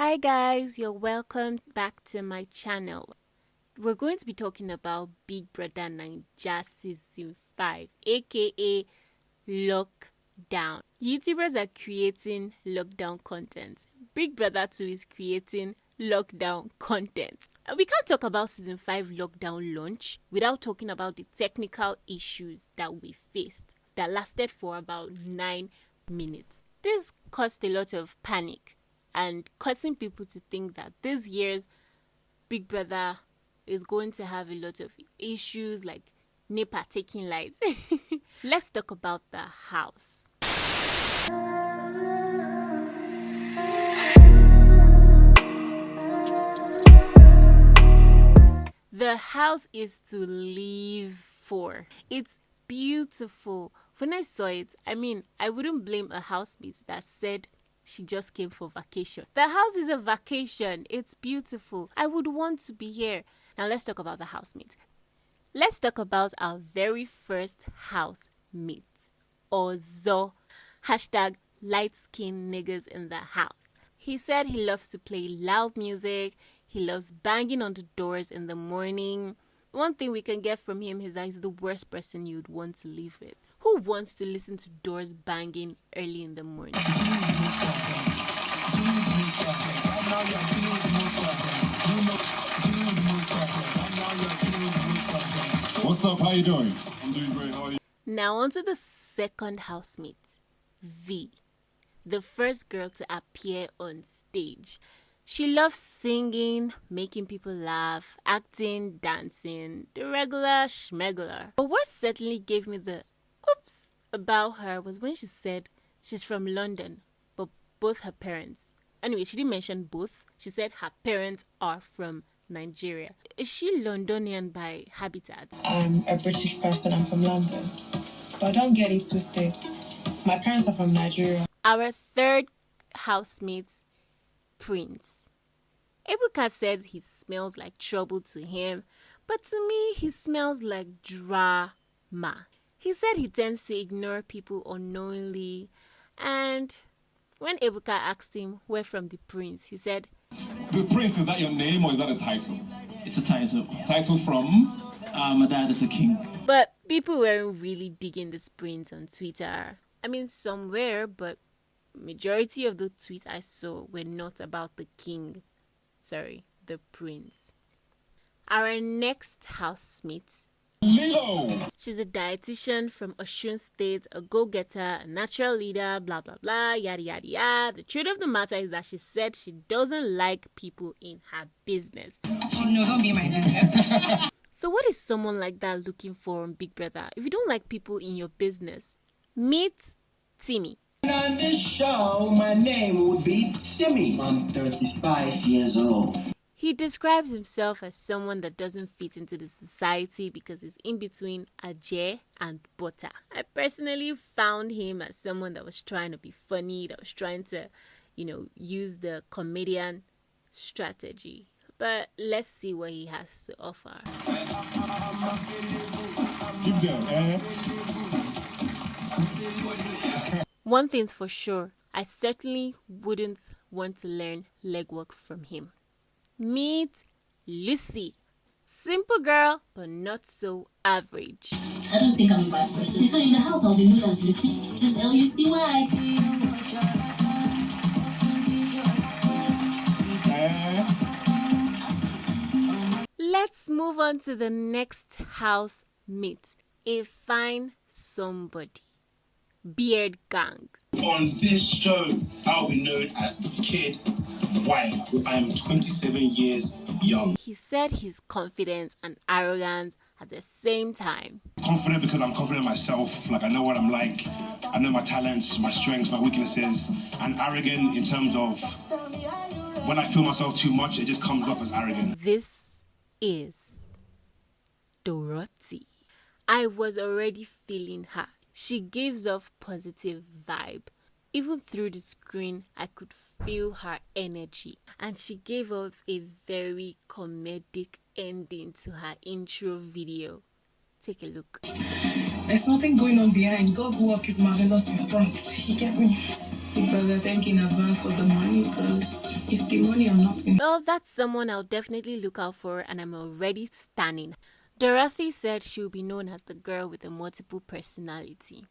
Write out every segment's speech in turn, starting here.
Hi guys, you're welcome back to my channel. We're going to be talking about Big Brother Naija Season 5, aka Lockdown. YouTubers are creating lockdown content. Big Brother 2 is creating lockdown content. And we can't talk about Season 5 lockdown launch without talking about the technical issues that we faced that lasted for about 9 minutes. This caused a lot of panic and causing people to think that this year's Big Brother is going to have a lot of issues like NEPA taking lights. Let's talk about the house. The house is to live for. It's beautiful. When I saw it, I wouldn't blame a housemate that said she just came for vacation. The house is a vacation. It's beautiful. I would want to be here. Now let's talk about the housemate. Let's talk about our very first housemate. Ozo. Hashtag light skin niggas in the house. He said he loves to play loud music. He loves banging on the doors in the morning. One thing we can get from him is that he's the worst person you'd want to live with. Who wants to listen to doors banging early in the morning? What's up? How you doing? I'm doing great. How are you? Now on to the second housemate, V, the first girl to appear on stage. She loves singing, making people laugh, acting, dancing, the regular schmegular. But what certainly gave me the oops about her was when she said she's from London, but both her parents. Anyway, she didn't mention both. She said her parents are from Nigeria. Is she Londonian by habitat? I'm a British person. I'm from London. But don't get it twisted. My parents are from Nigeria. Our third housemate, Prince. Ebuka says he smells like trouble to him, but to me, he smells like drama. He said he tends to ignore people unknowingly, and when Ebuka asked him where from the prince, he said, The Prince, is that your name or is that a title? It's a title. Title from? My dad is a king. But people weren't really digging this prince on Twitter. Some were, but majority of the tweets I saw were not about the king. Sorry, the prince. Our next housemate, Lilo! She's a dietitian from Osun State, a go-getter, a natural leader, blah, blah, blah, yada, yada, yada. The truth of the matter is that she said she doesn't like people in her business. No, don't be my business. So what is someone like that looking for on Big Brother? If you don't like people in your business, meet Timmy. On this show, my name would be Timmy. I'm 35 years old. He describes himself as someone that doesn't fit into the society because he's in between Ajay and Butter. I personally found him as someone that was trying to be funny, that was trying to, use the comedian strategy. But let's see what he has to offer. Keep going, eh? One thing's for sure, I certainly wouldn't want to learn legwork from him. Meet Lucy. Simple girl, but not so average. I don't think I'm a bad person. So in the house, I'll be known as Lucy. Just Lucy. Let's move on to the next housemate. A fine somebody. Beard Gang. On this show, I'll be known as the Kid White. I'm 27 years young. He said he's confident and arrogant at the same time. Confident because I'm confident in myself. Like, I know what I'm like. I know my talents, my strengths, my weaknesses. And arrogant in terms of when I feel myself too much, it just comes off as arrogant. This is Dorathy. I was already feeling her. She gives off positive vibe. Even through the screen, I could feel her energy. And she gave off a very comedic ending to her intro video. Take a look. There's nothing going on behind. God's work is marvelous in front. You get me? Because I thank you in advance for the money, because it's the money I'm not in. Well, that's someone I'll definitely look out for, and I'm already stunning. Dorathy said she'll be known as the girl with a multiple personality.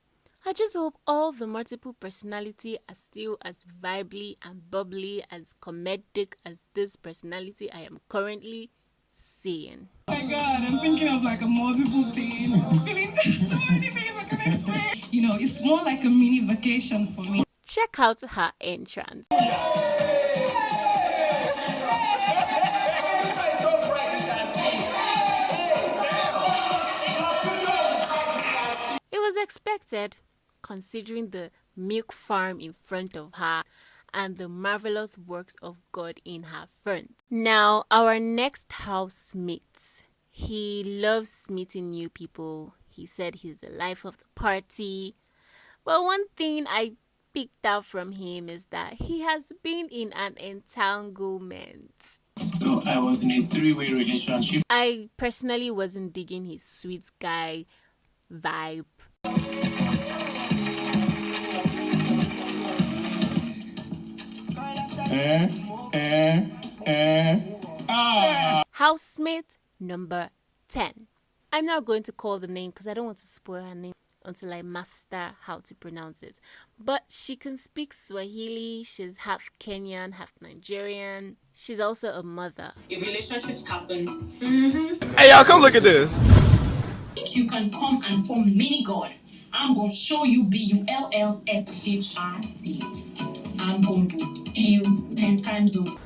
I just hope all the multiple personality are still as vibely and bubbly, as comedic as this personality I am currently seeing. Oh my God, I'm thinking of like a multiple things. I'm feeling so many things I can explain. You know, it's more like a mini vacation for me. Check out her entrance. It was expected, considering the milk farm in front of her and the marvelous works of God in her front. Now, our next housemate. He loves meeting new people. He said he's the life of the party. But one thing I picked out from him is that he has been in an entanglement. So I was in a three-way relationship. I personally wasn't digging his sweet guy vibe. Housemate number 10. I'm not going to call the name because I don't want to spoil her name until I master how to pronounce it. But she can speak Swahili. She's half Kenyan, half Nigerian. She's also a mother. If relationships happen, Hey, y'all, come look at this. if you can come and form mini God, I'm gonna show you BULLSHRT. I'm going to you 10 times over.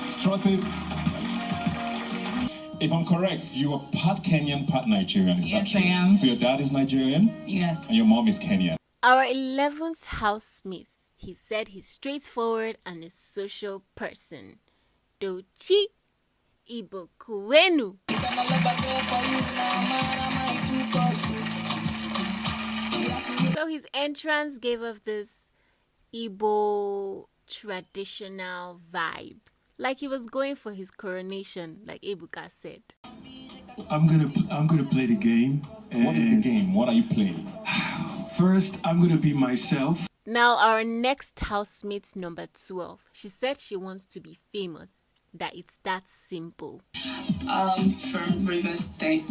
Strut it. If I'm correct, you are part Kenyan, part Nigerian. Is Yes, that true? I am. So your dad is Nigerian Yes. and your mom is Kenyan. Our 11th housemate. He said he's straightforward and a social person. Dochi Ibokuenu. So his entrance gave off this Igbo traditional vibe. Like he was going for his coronation, like Ebuka said. I'm gonna play the game. What is the game? What are you playing? First, I'm gonna be myself. Now our next housemate number 12. She said she wants to be famous. That it's that simple. From Rivers State,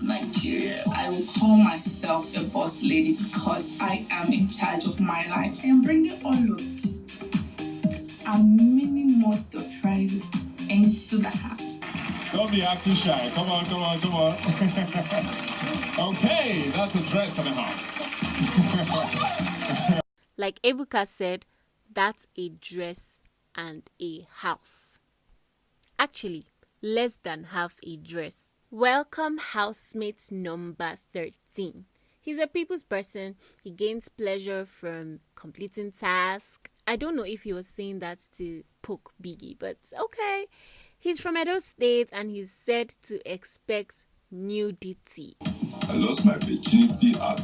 Nigeria. I will call myself a boss lady because I am in charge of my life. I am bringing all of this and many more surprises into the house. Don't be acting shy. Come on. Okay, that's a dress and a half. Like Ebuka said, that's a dress and a half. Actually, less than half a dress. Welcome housemate number 13. He's a people's person. He gains pleasure from completing tasks. I don't know if he was saying that to poke Biggie, but okay. He's from Edo State and he's said to expect nudity. I lost my virginity at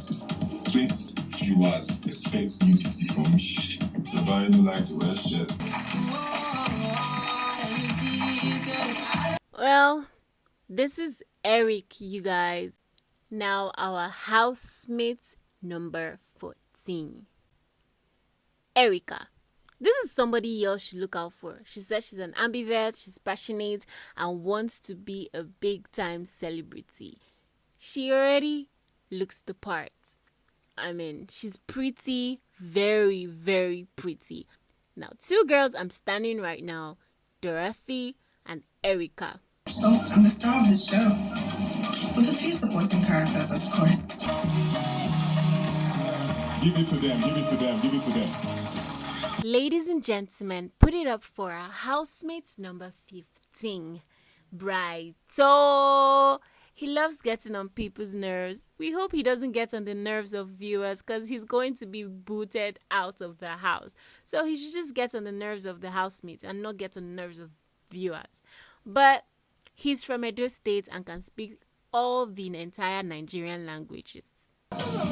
20 viewers. Expect nudity from me. The boy don't like to wear shirt. Well, this is Eric, you guys. Now our housemate number 14. Erica. This is somebody you should look out for. She says she's an ambivert, she's passionate, and wants to be a big-time celebrity. She already looks the part. I mean, she's pretty, very, very pretty. Now, two girls I'm standing right now, Dorathy and Erica. Oh, I'm the star of the show. With a few supporting characters, of course. Give it to them. Ladies and gentlemen, put it up for our housemate number 15, Brighto. He loves getting on people's nerves. We hope he doesn't get on the nerves of viewers because he's going to be booted out of the house. So he should just get on the nerves of the housemates and not get on the nerves of viewers. But he's from Edo State and can speak all the entire Nigerian languages.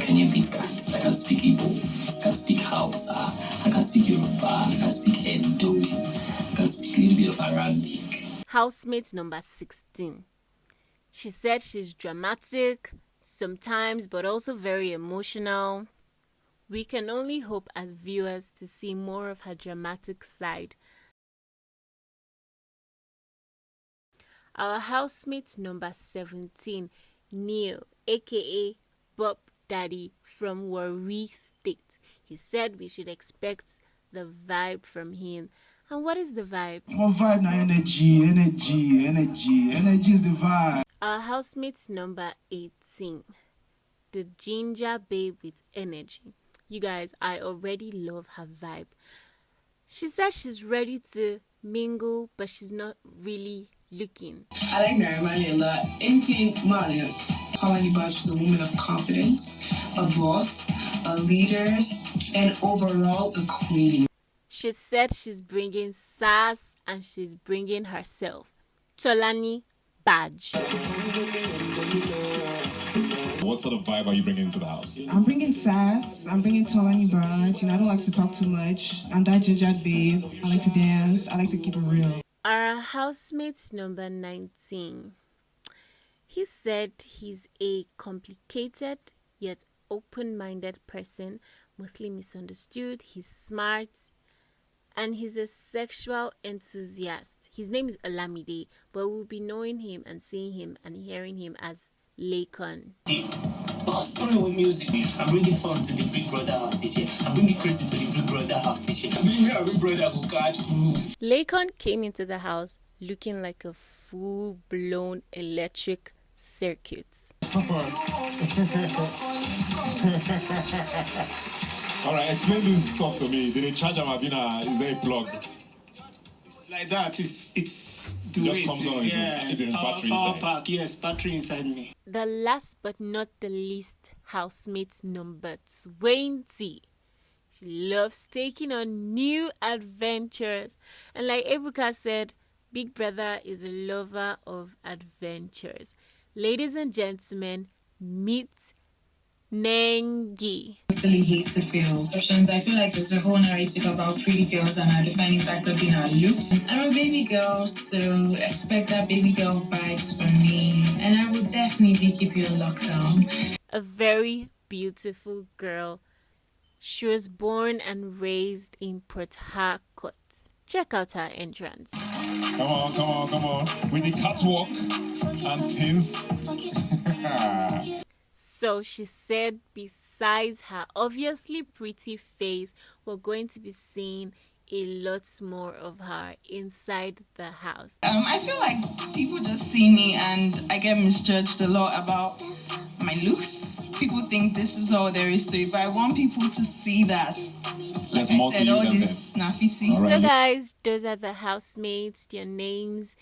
Can you beat that? I can speak Igbo, I can speak Hausa, I can speak Yoruba, I can speak Edo, I can speak a little bit of Arabic. Housemate number 16. She said she's dramatic sometimes, but also very emotional. We can only hope as viewers to see more of her dramatic side. Our housemate number 17, Neil, aka Bob Daddy from Warri State. He said we should expect the vibe from him. And what is the vibe? What vibe now? Energy is the vibe. Our housemate number 18, the ginger babe with energy. You guys, I already love her vibe. She said she's ready to mingle, but she's not really looking. I like Naira a lot. Anything Malia. How Badge is a woman of confidence, a boss, a leader, and overall a queen. She said she's bringing sass and she's bringing herself. Tolani Badge. What sort of vibe are you bringing into the house? I'm bringing sass. I'm bringing Tolani Badge. I don't like to talk too much. I'm that gingered babe. I like to dance. I like to keep it real. Our housemate number 19. He said he's a complicated yet open-minded person, mostly misunderstood. He's smart and he's a sexual enthusiast. His name is Olamide, but we'll be knowing him and seeing him and hearing him as Lakon. Story with music. I'm bringing fun to the Big Brother house this year. I'm bringing crazy to the Big Brother house this year. I'm bringing a Big Brother go catch cruise. Lakon came into the house looking like a full-blown electric circuit. Alright, explain this stuff to me. Did they charge him? Is there a plug? Like that, it's the Just way comes it on is. it is battery power inside. pack, yes, battery inside me. The last but not the least, housemate number 20. She loves taking on new adventures. And like Ebuka said, Big Brother is a lover of adventures. Ladies and gentlemen, meet Nengi. I really hate to feel options. I feel like there's a whole narrative about pretty girls and our defining factor being our looks. I'm a baby girl, so expect that baby girl vibes from me. And I will definitely keep you in lockdown. A very beautiful girl. She was born and raised in Port Harcourt. Check out her entrance. Come on. We need catwalk and things. So she said besides her obviously pretty face, we're going to be seeing a lot more of her inside the house. I feel like people just see me and I get misjudged a lot about my looks. People think this is all there is to it, but I want people to see that. There's more to you all than this snaffy. So guys, those are the housemates, their names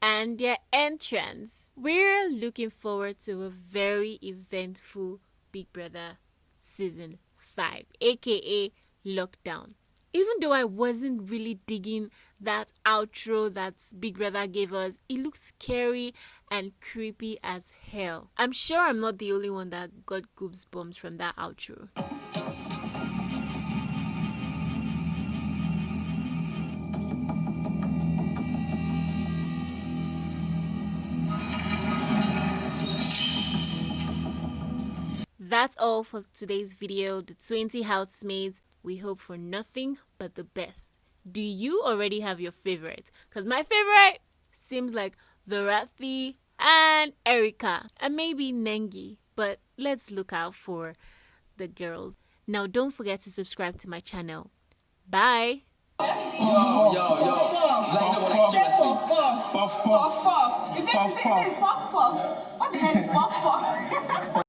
and their entrance. We're looking forward to a very eventful Big Brother Season 5, aka Lockdown. Even though I wasn't really digging that outro that Big Brother gave us, it looks scary and creepy as hell. I'm sure I'm not the only one that got goosebumps from that outro. That's all for today's video. The 20 housemates. We hope for nothing but the best. Do you already have your favorite? Because my favorite seems like Dorathy and Erica and maybe Nengi. But let's look out for the girls. Now don't forget to subscribe to my channel. Bye. Puff. Is this puff puff? What the hell is puff puff?